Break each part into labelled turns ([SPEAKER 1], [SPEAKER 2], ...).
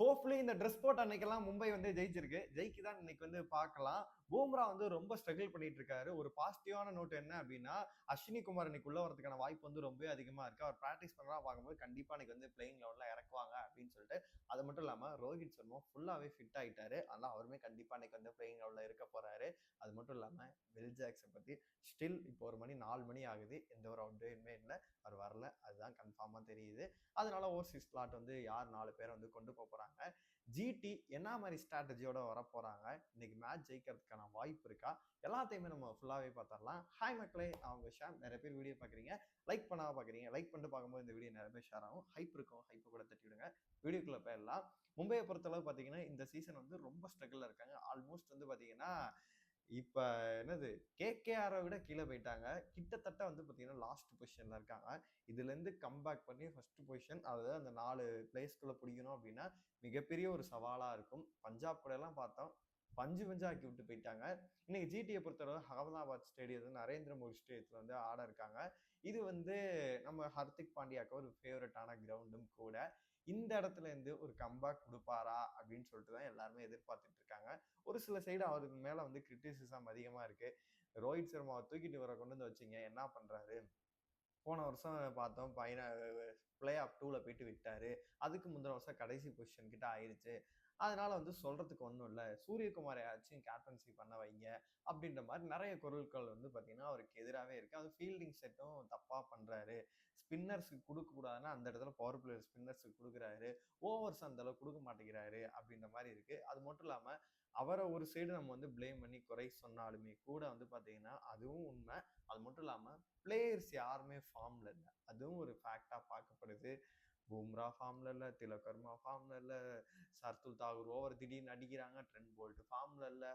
[SPEAKER 1] Hopefully இந்த dress போட்ட அன்னைக்கெல்லாம் மும்பை வந்து ஜெயிச்சிருக்கு. ஜெயிக்குதான்னு இன்னைக்கு வந்து பார்க்கலாம். பூம்ரா வந்து ரொம்ப ஸ்ட்ரகிள் பண்ணிட்டு இருக்காரு. ஒரு பாசிட்டிவான நோட் என்ன அப்டின்னா, அஸ்வினி குமார் இன்னைக்கு உள்ள வரதுக்கான வாய்ப்பு வந்து ரொம்பவே அதிகமா இருக்கு. அவர் பிராக்டிஸ் பண்றதா பார்க்கும்போது கண்டிப்பா இன்னைக்கு வந்து பிளேயிங் 11ல இறக்குவாங்க அப்படின்னு சொல்லிட்டு, அது மட்டும் இல்லாம ரோஹித் சர்மா ஃபுல்லாவே ஃபிட் ஆயிட்டாரு. அதனால அவருமே கண்டிப்பா இன்னைக்கு வந்து பிளேயிங் 11ல இருக்க போறாரு. அது மட்டும் இல்லாம வில் ஜாக்ஸ பத்தி ஸ்டில் இப்போ ஒரு மணி 4 மணி ஆகுது. எந்த ஒரு அப்டேட்டுமே இல்ல. அவர் வரல. அதுதான் கன்ஃபார்மா தெரியுது. அதனால ஓவர்சீஸ் ஸ்லாட் வந்து யார் 4 பேரை வந்து கொண்டு போறாங்க. ஜிடி என்ன மாதிரி ஸ்ட்ராட்டஜியோட வர போறாங்க, இன்னைக்கு மேட்ச் ஜெயிக்கிறதுக்கான வாய்ப்பு இருக்கா, எல்லாத்தையுமே நம்ம ஃபுல்லாவே பார்த்துடலாம். ஹாய் மக்களே, அவங்க ஷாம். நிறைய பேர் வீடியோ பார்க்குறீங்க, லைக் பண்ணாம பார்க்குறீங்க. லைக் பண்ணிட்டு பார்க்கும்போது இந்த வீடியோ நிறைய பேர் ஷேர் ஆகும். ஹைப் இருக்கும், ஹைப்பை கூட தட்டி விடுங்க. வீடியோக்குள்ள போயிடலாம். மும்பையை பொறுத்தளவு பார்த்தீங்கன்னா இந்த சீசன் வந்து ரொம்ப ஸ்ட்ரகிளில் இருக்காங்க. ஆல்மோஸ்ட் வந்து பார்த்தீங்கன்னா இப்ப என்னது கேகேஆரை விட கீழே போயிட்டாங்க. கிட்டத்தட்ட வந்து பார்த்தீங்கன்னா லாஸ்ட் பொசிஷன்ல இருக்காங்க. இதுல இருந்து கம்பேக் பண்ணி ஃபர்ஸ்ட் பொசிஷன், அதாவது அந்த 4 பிளேஸ்குள்ள பிடிக்கணும் அப்படின்னா மிகப்பெரிய ஒரு சவாலா இருக்கும். பஞ்சாப் கூட எல்லாம் பார்த்தோம், பஞ்சு பஞ்சா ஆக்கி விட்டு போயிட்டாங்க. இன்னைக்கு ஜிடியை பொறுத்தளவு அகமதாபாத் ஸ்டேடியம் நரேந்திர மோடி ஸ்டேடியத்துல வந்து ஆட இருக்காங்க. இது வந்து நம்ம ஹர்திக் பாண்டியாக்கு ஒரு ஃபேவரட்டான கிரவுண்டும் கூட. இந்த இடத்துல இருந்து ஒரு கம்பேக் கொடுப்பாரா அப்படின்னு சொல்லிட்டு தான் எல்லாருமே எதிர்பார்த்துட்டு இருக்காங்க. ஒரு சில சைடு அவருக்கு மேல வந்து கிரிட்டிசிசம் அதிகமா இருக்கு. ரோஹித் சர்மாவை தூக்கிட்டு வர கொண்டு வந்து வச்சீங்க, என்ன பண்றாரு? போன வருஷம் பார்த்தோம் பிளே ஆஃப் 2ல போயிட்டு விட்டாரு. அதுக்கு முந்தின வருஷம் கடைசி பொசிஷன் கிட்ட ஆயிடுச்சு. அதனால வந்து சொல்றதுக்கு ஒன்றும் இல்லை, சூரியகுமாரையாச்சும் கேப்டன்சி பண்ண வைங்க அப்படின்ற மாதிரி நிறைய குரல்கள் வந்து பார்த்தீங்கன்னா அவருக்கு எதிராகவே இருக்கு. அது ஃபீல்டிங் செட்டும் தப்பா பண்றாரு. ஸ்பின்னர்ஸுக்கு கொடுக்க கூடாதுன்னா அந்த இடத்துல பவர் பிளேயர் ஸ்பின்னர்ஸுக்கு கொடுக்குறாரு. ஓவர்ஸ் அந்த அளவுக்கு கொடுக்க மாட்டேங்கிறாரு அப்படின்ற மாதிரி இருக்கு. அது மட்டும் இல்லாம அவரை ஒரு சைடு நம்ம வந்து பிளேம் பண்ணி குறை சொன்னாலுமே கூட வந்து பார்த்தீங்கன்னா அதுவும் உண்மை. அது மட்டும் இல்லாம பிளேயர்ஸ் யாருமே ஃபார்ம்ல இல்லை, அதுவும் ஒரு ஃபேக்டா பார்க்கப்படுது. பும்ரா ஃபார்ம்ல இல்ல, திலக் வர்மா ஃபார்ம்ல இல்ல, சர்துல் தாகூர் ஓவர் திடீர்னு அடிக்கிறாங்க, ட்ரெண்ட் போல்ட் ஃபார்ம்ல இல்ல.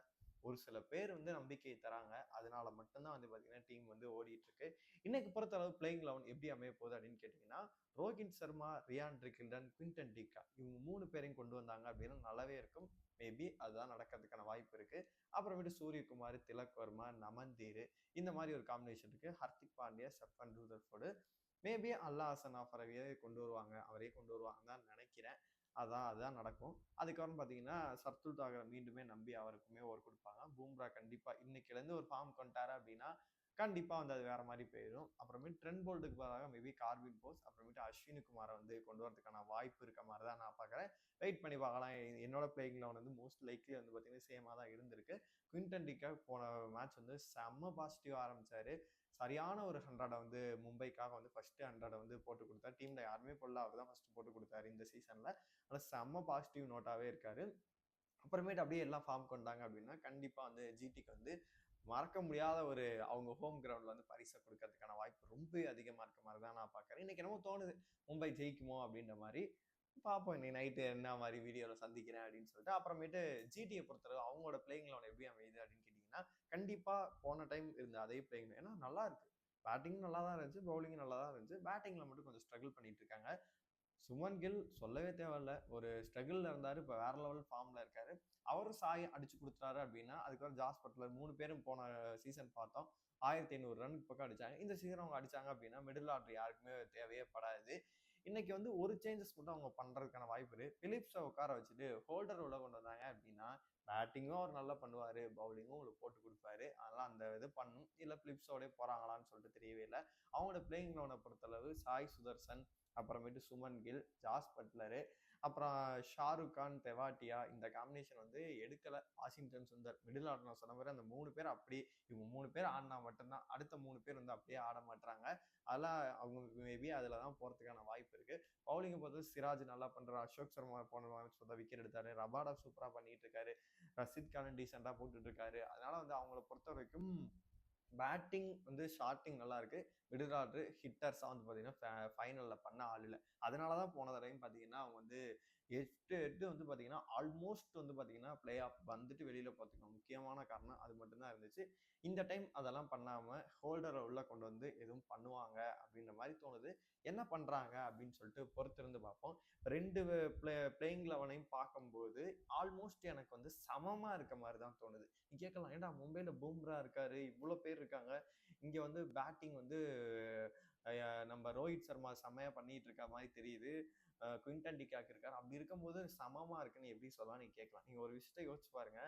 [SPEAKER 1] ஒரு சில பேர் வந்து நம்பிக்கை தராங்க. அதனால மட்டும்தான் வந்து பாத்தீங்கன்னா டீம் வந்து ஓடிட்டு இருக்கு. இன்னைக்கு பொறுத்த அளவு பிளேயிங் 11 எப்படி அமைய போகுது அப்படின்னு கேட்டீங்கன்னா, Rohit Sharma, Ryan Rickelton, Quinton de Kock இவங்க 3 பேரையும் கொண்டு வந்தாங்க அப்படின்னா நல்லாவே இருக்கும். மேபி அதுதான் நடக்கிறதுக்கான வாய்ப்பு இருக்கு. அப்புறமேட்டு சூரியகுமார், திலக் வர்மா, நமந்தீர் இந்த மாதிரி ஒரு காம்பினேஷன் இருக்கு. Hardik Pandya, Stefan Rutherford, maybe அல்லா ஹசன் ஆஃபரவியை கொண்டு வருவாங்க, அவரே கொண்டு வருவாங்கன்னு தான் நினைக்கிறேன். அதுதான் நடக்கும். அதுக்கப்புறம் பார்த்தீங்கன்னா சர்துல் தாகரை மீண்டுமே நம்பி அவருக்குமே ஓவர் கொடுப்பாங்க. பூம்ரா கண்டிப்பா இன்னைக்குலேருந்து ஒரு ஃபார்ம் கொண்டாரு அப்படின்னா கண்டிப்பா வந்து அது வேற மாதிரி போயிடும். அப்புறமேட்டு ட்ரெண்ட் போல்ட்டுக்கு பதிலாக மேபி கார்வின் போஸ், அப்புறமேட்டு அஸ்வினி குமாரை வந்து கொண்டு வரதுக்கான வாய்ப்பு இருக்க மாதிரி தான் நான் பார்க்குறேன். வெயிட் பண்ணி பார்க்கலாம். என்னோட பிளேயிங் லெவன் வந்து மோஸ்ட் லைக்லி வந்து பார்த்தீங்கன்னா சேமாக தான் இருந்திருக்கு. குவிண்டன் டிகா போன மேட்ச் வந்து செம்ம பாசிட்டிவா ஆரம்பிச்சாரு. சரியான ஒரு 100 வந்து மும்பைக்காக வந்து ஃபர்ஸ்ட் 100 வந்து போட்டு கொடுத்தாரு. டீம்ல யாருமே போடல, அவர் தான் ஃபர்ஸ்ட் போட்டு கொடுத்தாரு இந்த சீசன்ல. ஆனால் செம்ம பாசிட்டிவ் நோட்டாவே இருக்காரு. அப்புறமேட்டு அப்படியே எல்லாம் ஃபார்ம் கொண்டாங்க அப்படின்னா கண்டிப்பா வந்து ஜிடிக்கு வந்து மறக்க முடியாத ஒரு அவங்க ஹோம் கிரவுண்ட்ல வந்து பரிசை கொடுக்கறதுக்கான வாய்ப்பு ரொம்ப அதிகமா இருக்க மாதிரி தான் நான் பாக்குறேன். இன்னைக்கு என்னமோ தோணுது மும்பை ஜெயிக்குமோ அப்படின்ற மாதிரி. பார்ப்போம் இன்னைக்கு நைட்டு என்ன மாதிரி வீடியோவில் சந்திக்கிறேன் அப்படின்னு சொல்லிட்டு. அப்புறமேட்டு ஜிடியை பொறுத்தளவு அவங்களோட பிளேயிங் லெவன் எப்படி அமையுது அப்படின்னு கேட்டிங்கன்னா, கண்டிப்பாக போன டைம் இருந்த அதே பிளேயிங், ஏன்னா நல்லா இருக்கு. பேட்டிங் நல்லா தான் இருந்துச்சு, பவுலிங் நல்லா தான் இருந்துச்சு. பேட்டிங்கில் மட்டும் கொஞ்சம் ஸ்ட்ரகிள் பண்ணிட்டு இருக்காங்க. சுமன் கில் சொல்லவே தேவையில்ல, ஒரு ஸ்ட்ரகிள்ல இருந்தாரு, இப்போ வேற லெவல் ஃபார்ம்ல இருக்காரு. அவரும் சாய் அடிச்சு கொடுத்துட்டாரு அப்படின்னா, அதுக்கப்புறம் ஜாஸ் பட்லர் 3 பேரும் போன சீசன் பார்த்தோம் 1500 ரனுக்கு பக்கம் அடிச்சாங்க. இந்த சீசன் அவங்க அடிச்சாங்க அப்படின்னா மிடில் ஆர்டர் யாருக்குமே தேவையே படாது. இன்னைக்கு வந்து ஒரு சேஞ்சஸ் மட்டும் அவங்க பண்றதுக்கான வாய்ப்பு இருக்கு. பிலிப்ஸை உட்கார வச்சுட்டு ஹோல்டர் உள்ள கொண்டு வந்தாங்க அப்படின்னா பேட்டிங்கும் அவர் நல்லா பண்ணுவாரு, பவுலிங்கும் உங்களுக்கு போட்டு கொடுப்பாரு. அதெல்லாம் அந்த இது பண்ணும். இல்லை பிலிப்ஸோடய போறாங்களான்னு சொல்லிட்டு தெரியவே இல்லை. அவங்களோட பிளேயிங் லெவனை பொறுத்தளவு சாய் சுதர்சன், அப்புறமேட்டு சுமன் கில், ஜாஸ் பட்லரு, அப்புறம் ஷாருக் கான், தெவாட்டியா இந்த காம்பினேஷன் வந்து எடுக்கல. வாஷிங்டன் சுந்தர் மிடில் ஆர்டர் நான் சொன்ன மாதிரி அந்த 3 பேர் அப்படி இவங்க 3 பேர் ஆடினா மட்டும்தான், அடுத்த 3 பேர் வந்து அப்படியே ஆட மாட்டாங்க. அதெல்லாம் அவங்க மேபி அதில் தான் போகிறதுக்கான வாய்ப்பு இருக்கு. பவுலிங்கை பொறுத்து சிராஜ் நல்லா பண்றாரு, அசோக் சர்மா போன மேட்ச் விக்கெட் எடுத்தாரு, ரபாடா சூப்பரா பண்ணிட்டு இருக்காரு, ரஷித் கான் டீசெண்டா போட்டுட்டு இருக்காரு. அதனால வந்து அவங்கள பொறுத்த வரைக்கும் பேட்டிங் வந்து ஷார்ட்டிங் நல்லா இருக்கு. மிடில் ஆர்டர் ஹிட்டர்ஸா வந்து பார்த்தீங்கன்னா ஃபைனல்ல பண்ண ஆள் இல்லை. அதனால தான் போன தடவையும் பார்த்தீங்கன்னா அவங்க வந்து 8 வந்து பார்த்தீங்கன்னா ஆல்மோஸ்ட் வந்து பார்த்தீங்கன்னா பிளே ஆஃப் வந்துட்டு வெளியில போகிறதுக்கு முக்கியமான காரணம் அது மட்டும்தான் இருந்துச்சு. இந்த டைம் அதெல்லாம் பண்ணாம ஹோல்டரை உள்ள கொண்டு வந்து எதுவும் பண்ணுவாங்க அப்படின்ற மாதிரி தோணுது. என்ன பண்றாங்க அப்படின்னு சொல்லிட்டு பொறுத்திருந்து பார்ப்போம். 2 பிளேயிங் லெவனையும் பார்க்கும்போது ஆல்மோஸ்ட் எனக்கு வந்து சமமா இருக்க மாதிரி தான் தோணுது. நீ கேட்கலாம், ஏன்டா மும்பைல பூம்ரா இருக்காரு, இவ்வளோ பேர் இருக்காங்க, இங்க வந்து பேட்டிங் வந்து நம்ம ரோஹித் சர்மா செம்மையா பண்ணிட்டு இருக்க மாதிரி தெரியுது. குவிண்டன் டிகாக் இருக்காரு. அப்படி இருக்கும்போது சமமா இருக்குன்னு எப்படி சொல்லலாம் நீங்க கேட்கலாம். நீங்க ஒரு விஷயத்த யோசிச்சு பாருங்க.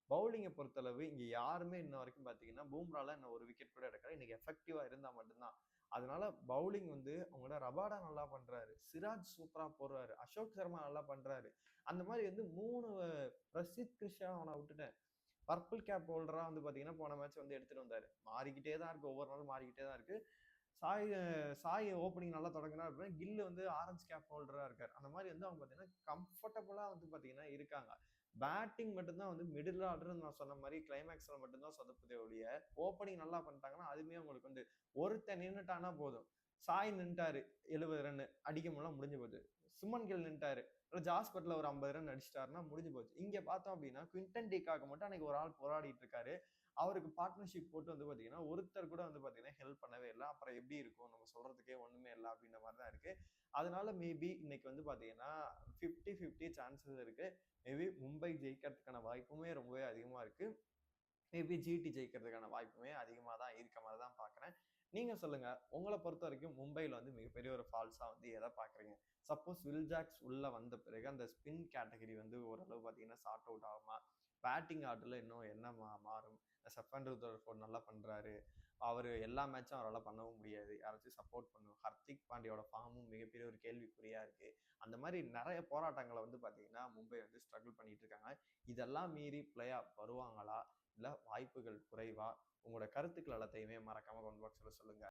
[SPEAKER 1] பவுலிங்கை பொறுத்தளவு இங்க யாருமே இன்ன வரைக்கும் பாத்தீங்கன்னா பூம்ரால இன்னும் ஒரு விக்கெட் கூட எடுக்கல. இன்னைக்கு எஃபெக்டிவா இருந்தா மட்டும்தான். அதனால பவுலிங் வந்து அவங்களோட ரபாடா நல்லா பண்றாரு, சிராஜ் சூப்பரா போடுறாரு, அசோக் சர்மா நல்லா பண்றாரு. அந்த மாதிரி வந்து 3 பிரசித் கிருஷ்ணா அவனை விட்டுட்டேன். பர்பிள் கேப் ஹோல்டரா வந்து பாத்தீங்கன்னா போன மேட்ச் வந்து எடுத்துட்டு வந்தாரு. மாறிக்கிட்டே தான் இருக்கு, ஒவ்வொரு நாளும் மாறிக்கிட்டே தான் இருக்கு. சாய் சாய் ஓப்பனிங் நல்லா தொடங்கினா அப்படின்னா கில்லு வந்து ஆரஞ்சு கேப் ஹோல்டரா இருக்காரு. அந்த மாதிரி வந்து அவங்க பாத்தீங்கன்னா கம்ஃபர்டபுளா வந்து பாத்தீங்கன்னா இருக்காங்க. பேட்டிங் மட்டும்தான் வந்து மிடில் ஆர்டர் நான் சொன்ன மாதிரி கிளைமேக்ஸ்ல மட்டும்தான் சொதப்புதே ஒழிய ஓப்பனிங் நல்லா பண்ணிட்டாங்கன்னா அதுவுமே உங்களுக்கு வந்து ஒருத்தன் நின்னுட்டானா போதும். சாய் நின்ட்டாரு 70 ரன் அடிக்க முடியல, முடிஞ்சு போச்சு. சுமன் கில் நின்ட்டாரு, ஜாஸ் பட்லர் ஒரு 50 ரன் அடிச்சிட்டாருன்னா முடிஞ்சு போச்சு. இங்க பார்த்தோம் அப்படின்னா குவிண்டன் டிகாக் மட்டும் அன்னைக்கு ஒரு ஆள் போராடிட்டு இருக்காரு. அவருக்கு பார்ட்னர்ஷிப் போட்டு வந்து பாத்தீங்கன்னா ஒருத்தர் கூட வந்து பாத்தீங்கன்னா ஹெல்ப் பண்ணவே இல்லை. அப்புறம் எப்படி இருக்கும், நம்ம சொல்றதுக்கே ஒண்ணுமே இல்லை அப்படின்ற மாதிரி தான் இருக்கு. அதனால மேபி இன்னைக்கு வந்து பாத்தீங்கன்னா 50-50 சான்சஸ் இருக்கு. மேபி மும்பை ஜெயிக்கிறதுக்கான வாய்ப்புமே ரொம்பவே அதிகமா இருக்கு. மேபி ஜிடி ஜெயிக்கிறதுக்கான வாய்ப்புமே அதிகமா தான் இருக்க மாதிரி தான் பாக்குறேன். நீங்க சொல்லுங்க, உங்களை பொறுத்த வரைக்கும் மும்பைல வந்து மிகப்பெரிய ஒரு ஃபால்ஸா வந்து எதை பாக்குறீங்க? சப்போஸ் வில் ஜாக்ஸ் உள்ள வந்த பிறகு அந்த ஸ்பின் கேட்டகரி வந்து ஓரளவு பாத்தீங்கன்னா சார்ட் அவுட் ஆகுமா? பேட்டிங் ஆர்டர்ல இன்னும் என்ன மாறும்? சஃபன் ருதர்ஃபோர்ட் நல்லா பண்றாரு. அவரு எல்லா மேட்சும் அவரால பண்ணவும் முடியாது. யாராச்சும் சப்போர்ட் பண்ணும். ஹர்திக் பாண்டியோட ஃபார்மும் மிகப்பெரிய ஒரு கேள்விக்குறியா இருக்கு. அந்த மாதிரி நிறைய போராட்டங்களை வந்து பாத்தீங்கன்னா மும்பை வந்து ஸ்ட்ரகிள் பண்ணிட்டு இருக்காங்க. இதெல்லாம் மீறி பிளே ஆஃப் வருவாங்களா? இல்ல வாய்ப்புகள் குறைவா? உங்களோட கருத்துக்கள் எல்லாத்தையுமே மறக்காம கமெண்ட் பாக்ஸ்ல சொல்லுங்க.